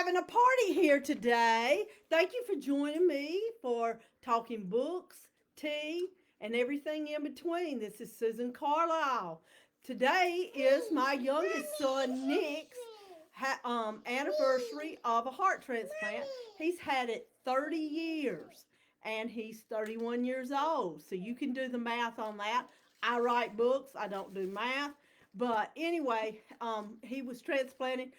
having a party here today. Thank you for joining me for talking books, tea, and everything in between. This is Susan Carlisle. Today is my youngest son, Nick's anniversary of a heart transplant. He's had it 30 years and he's 31 years old. So you can do the math on that. I write books, I don't do math. But anyway, he was transplanted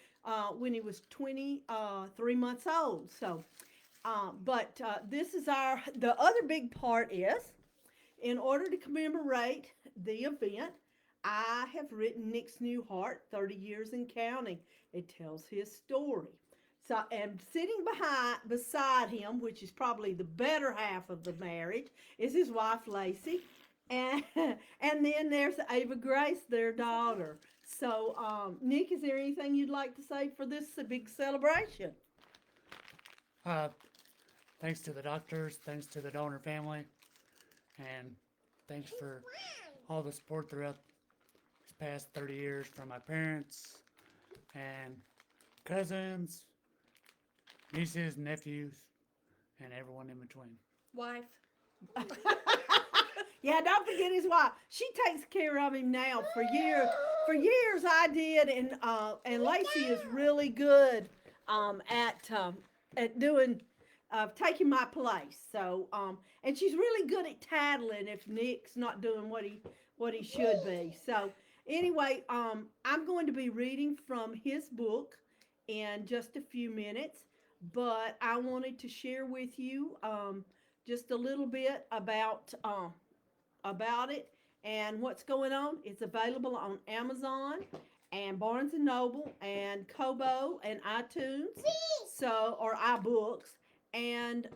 when he was 23 months old. So, this is the other big part is in order to commemorate the event, I have written Nick's New Heart, 30 Years and Counting. It tells his story. So, and sitting beside him, which is probably the better half of the marriage, is his wife Lacey, and and then there's Ava Grace, their daughter. So, Nick, is there anything you'd like to say for this big celebration? Uh, Thanks to the doctors, thanks to the donor family, and thanks for all the support throughout these past 30 years from my parents and cousins, nieces, nephews, and everyone in between. Wife. Yeah, don't forget his wife. She takes care of him now for years. For years, I did, and Lacey is really good at doing taking my place. So and she's really good at tattling if Nick's not doing what he should be. So anyway, I'm going to be reading from his book in just a few minutes, but I wanted to share with you just a little bit about it and what's going on. It's available on Amazon and Barnes and Noble and Kobo and iTunes, so or iBooks. And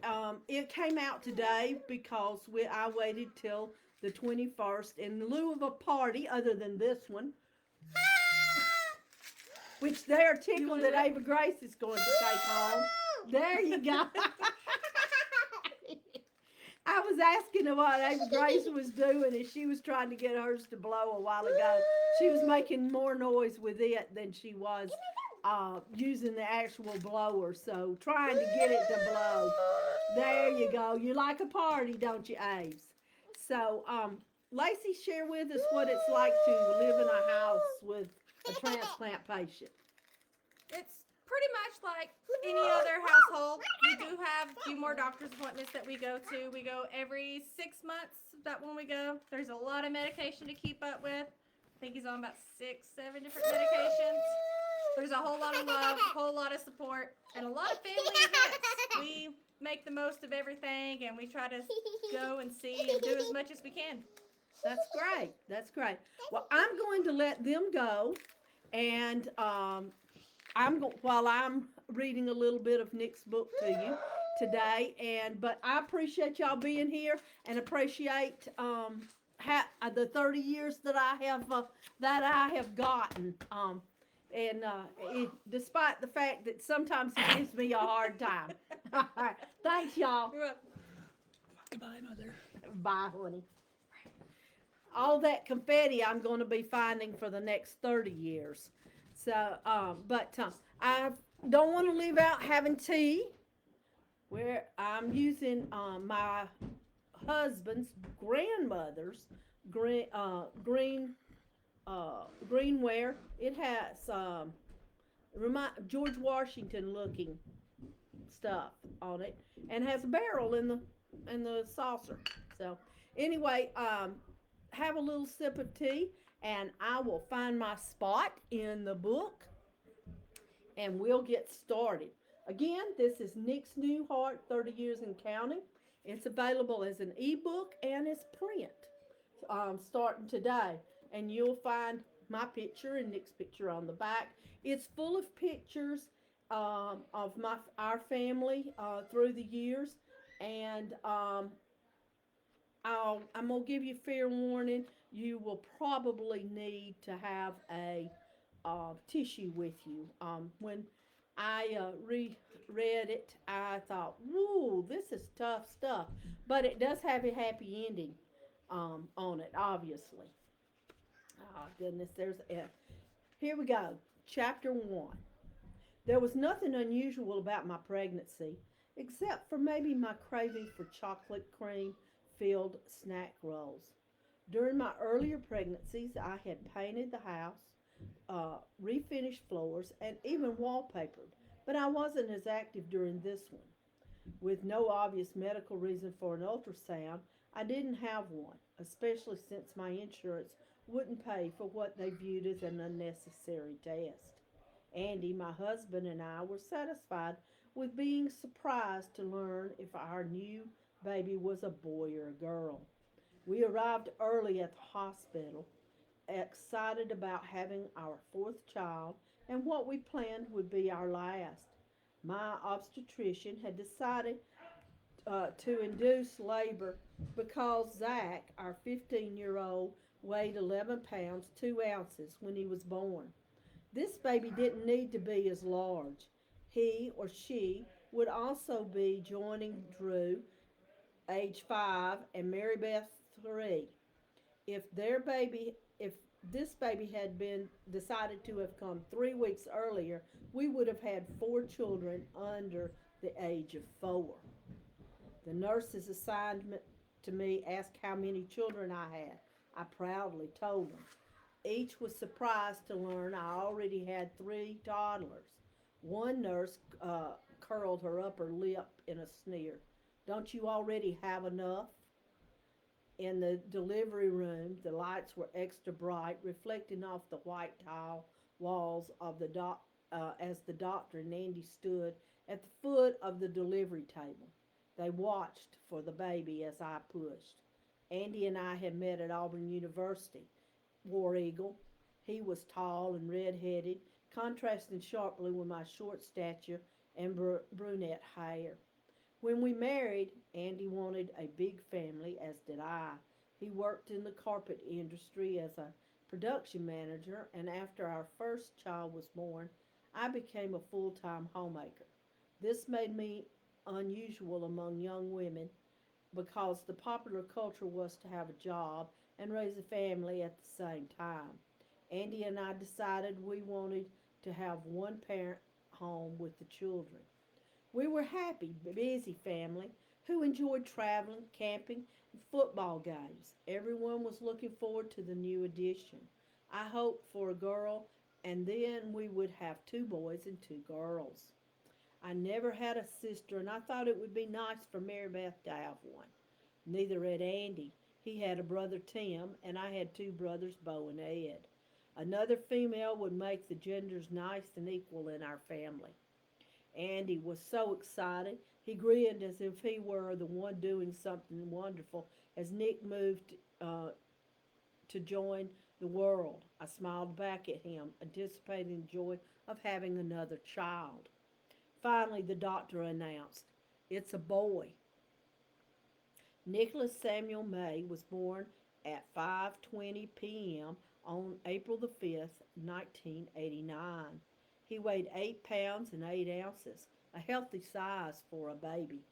it came out today because I waited till the 21st in lieu of a party other than this one, which they are tickled that Ava Grace is going to take home. There you go. I was asking her what Ava Grace was doing, and she was trying to get hers to blow a while ago. She was making more noise with it than she was using the actual blower, so trying to get it to blow. There you go. You like a party, don't you, Aves? So, Lacey, share with us what it's like to live in a house with a transplant patient. It's pretty much like any other household. We do have a few more doctor's appointments that we go to. We go every 6 months. That when we go, there's a lot of medication to keep up with. I think he's on about 6, 7 different medications. There's a whole lot of love, a whole lot of support, and a lot of family events. We make the most of everything, and we try to go and see and do as much as we can. That's great. That's great. Well, I'm going to let them go, and while I'm reading a little bit of Nick's book to you today, but I appreciate y'all being here and appreciate the 30 years that I have gotten. Despite the fact that sometimes it gives me a hard time. All right. Thanks, y'all. Goodbye, Mother. Bye, honey. All that confetti I'm going to be finding for the next 30 years. So, I don't want to leave out having tea. Where I'm using my husband's grandmother's greenware. It has George Washington looking stuff on it, and has a barrel in the saucer. So anyway, have a little sip of tea, and I will find my spot in the book, and we'll get started. Again, this is Nick's New Heart, 30 Years and Counting. It's available as an ebook and as print starting today. And you'll find my picture and Nick's picture on the back. It's full of pictures of our family through the years. And I'm going to give you fair warning. You will probably need to have a tissue with you. When I reread it, I thought, "Whoa, this is tough stuff." But it does have a happy ending on it, obviously. Oh, goodness, here we go. Chapter 1. There was nothing unusual about my pregnancy, except for maybe my craving for chocolate cream filled snack rolls. During my earlier pregnancies, I had painted the house, refinished floors, and even wallpapered, but I wasn't as active during this one. With no obvious medical reason for an ultrasound, I didn't have one, especially since my insurance wouldn't pay for what they viewed as an unnecessary test. Andy, my husband, and I were satisfied with being surprised to learn if our new baby was a boy or a girl. We arrived early at the hospital, excited about having our fourth child and what we planned would be our last. My obstetrician had decided to induce labor because Zach, our 15-year-old, weighed 11 pounds 2 ounces when he was born. This baby didn't need to be as large. He or she would also be joining Drew, age 5, and Mary Beth, 3. If this baby had been decided to have come 3 weeks earlier, we would have had 4 children under the age of 4. The nurses assigned to me asked how many children I had. I proudly told them. Each was surprised to learn I already had 3 toddlers. One nurse curled her upper lip in a sneer. Don't you already have enough? In the delivery room, the lights were extra bright, reflecting off the white tile walls of as the doctor and Andy stood at the foot of the delivery table. They watched for the baby as I pushed. Andy and I had met at Auburn University. War Eagle. He was tall and red-headed, contrasting sharply with my short stature and brunette hair. When we married, Andy wanted a big family, as did I. He worked in the carpet industry as a production manager, and after our first child was born, I became a full time homemaker. This made me unusual among young women because the popular culture was to have a job and raise a family at the same time. Andy and I decided we wanted to have one parent home with the children. We were happy, busy family who enjoyed traveling, camping, and football games. Everyone was looking forward to the new addition. I hoped for a girl, and then we would have 2 boys and 2 girls. I never had a sister, and I thought it would be nice for Mary Beth to have one. Neither had Andy. He had a brother Tim, and I had 2 brothers, Bo and Ed. Another female would make the genders nice and equal in our family. Andy was so excited, he grinned as if he were the one doing something wonderful as Nick moved to join the world. I smiled back at him, anticipating the joy of having another child. Finally, the doctor announced, "It's a boy." Nicholas Samuel May was born at 5:20 p.m. on April the 5th, 1989. He weighed 8 pounds and 8 ounces, a healthy size for a baby.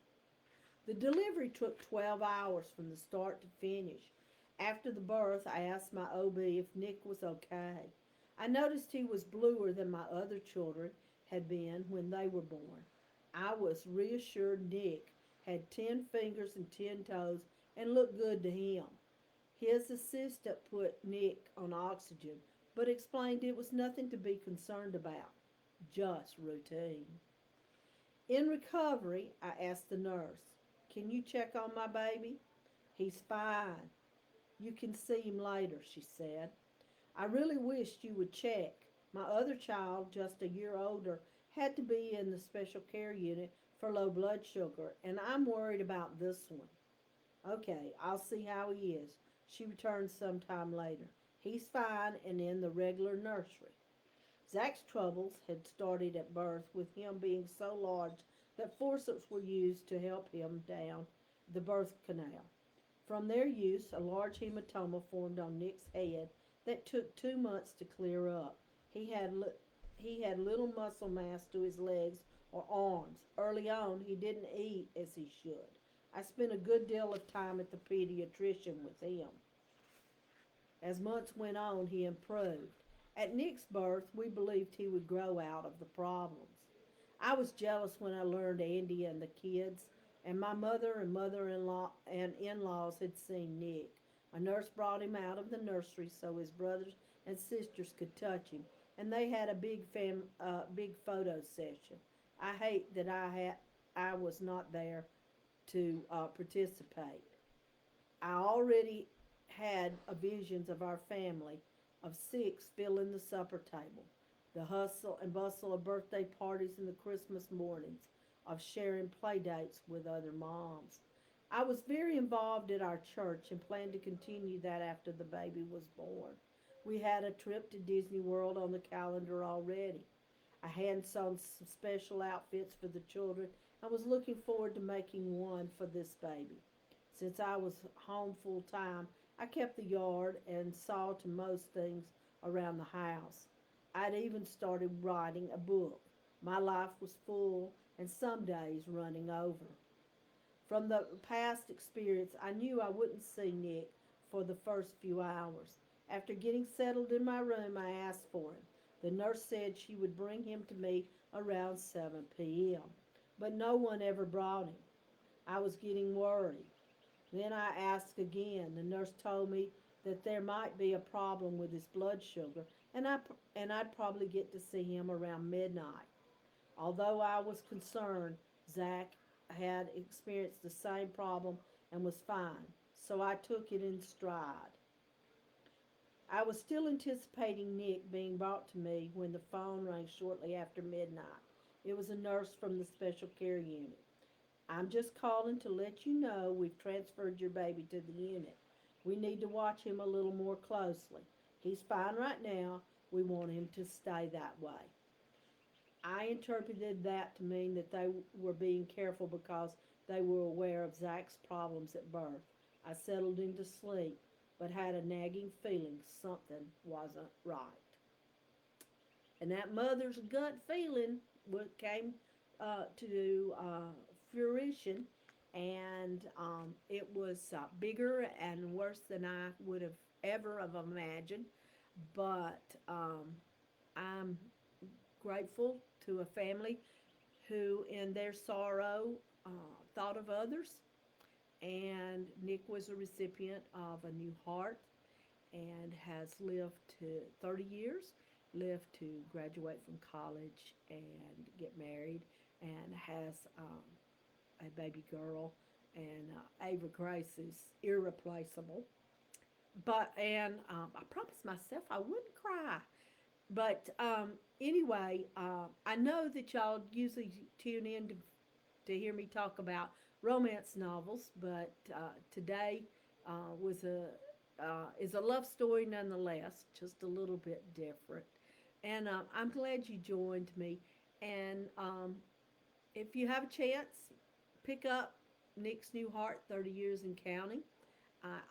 The delivery took 12 hours from the start to finish. After the birth, I asked my OB if Nick was okay. I noticed he was bluer than my other children had been when they were born. I was reassured Nick had 10 fingers and 10 toes and looked good to him. His assistant put Nick on oxygen, but explained it was nothing to be concerned about, just routine. In recovery, I asked the nurse, "Can you check on my baby?" "He's fine. You can see him later," she said. "I really wished you would check. My other child, just a year older, had to be in the special care unit for low blood sugar, and I'm worried about this one." "Okay, I'll see how he is." She returned sometime later. "He's fine and in the regular nursery." Zach's troubles had started at birth, with him being so large that forceps were used to help him down the birth canal. From their use, a large hematoma formed on Nick's head that took 2 months to clear up. He had little muscle mass to his legs or arms. Early on, he didn't eat as he should. I spent a good deal of time at the pediatrician with him. As months went on, he improved. At Nick's birth, we believed he would grow out of the problems. I was jealous when I learned Andy and the kids and my mother and mother-in-law and in-laws had seen Nick. A nurse brought him out of the nursery so his brothers and sisters could touch him, and they had a big photo session. I hate that I was not there to participate. I already had visions of our family of six filling the supper table, the hustle and bustle of birthday parties and the Christmas mornings, of sharing play dates with other moms. I was very involved at our church and planned to continue that after the baby was born. We had a trip to Disney World on the calendar already. I had sewn some special outfits for the children and was looking forward to making one for this baby. Since I was home full time, I kept the yard and saw to most things around the house. I'd even started writing a book. My life was full and some days running over. From the past experience, I knew I wouldn't see Nick for the first few hours. After getting settled in my room, I asked for him. The nurse said she would bring him to me around 7 p.m., but no one ever brought him. I was getting worried. Then I asked again. The nurse told me that there might be a problem with his blood sugar, and I'd probably get to see him around midnight. Although I was concerned, Zach had experienced the same problem and was fine, so I took it in stride. I was still anticipating Nick being brought to me when the phone rang shortly after midnight. It was a nurse from the special care unit. I'm just calling to let you know we've transferred your baby to the unit. We need to watch him a little more closely. He's fine right now. We want him to stay that way. I interpreted that to mean that they were being careful because they were aware of Zach's problems at birth. I settled into sleep, but had a nagging feeling something wasn't right. And that mother's gut feeling came to fruition, and it was bigger and worse than I would have ever have imagined. But I'm grateful to a family who, in their sorrow, thought of others. And Nick was a recipient of a new heart and has lived to 30 years, lived to graduate from college and get married, and has a baby girl. And Ava Grace is irreplaceable. I promised myself I wouldn't cry. But anyway, I know that y'all usually tune in to hear me talk about romance novels, but today was a is a love story nonetheless, just a little bit different. And I'm glad you joined me. And if you have a chance, pick up Nick's New Heart, 30 Years in Counting.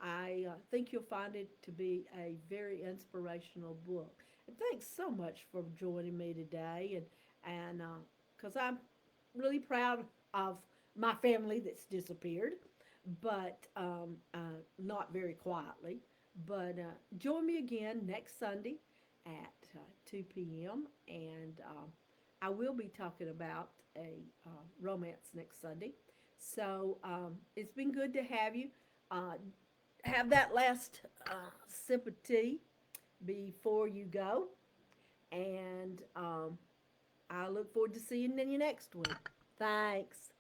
I think you'll find it to be a very inspirational book. And thanks so much for joining me today. And because I'm really proud of my family that's disappeared, but not very quietly. But join me again next Sunday at 2 p.m. And I will be talking about a romance next Sunday. So it's been good to have you. Uh, have that last sip of tea before you go. And I look forward to seeing you in your next one. Thanks.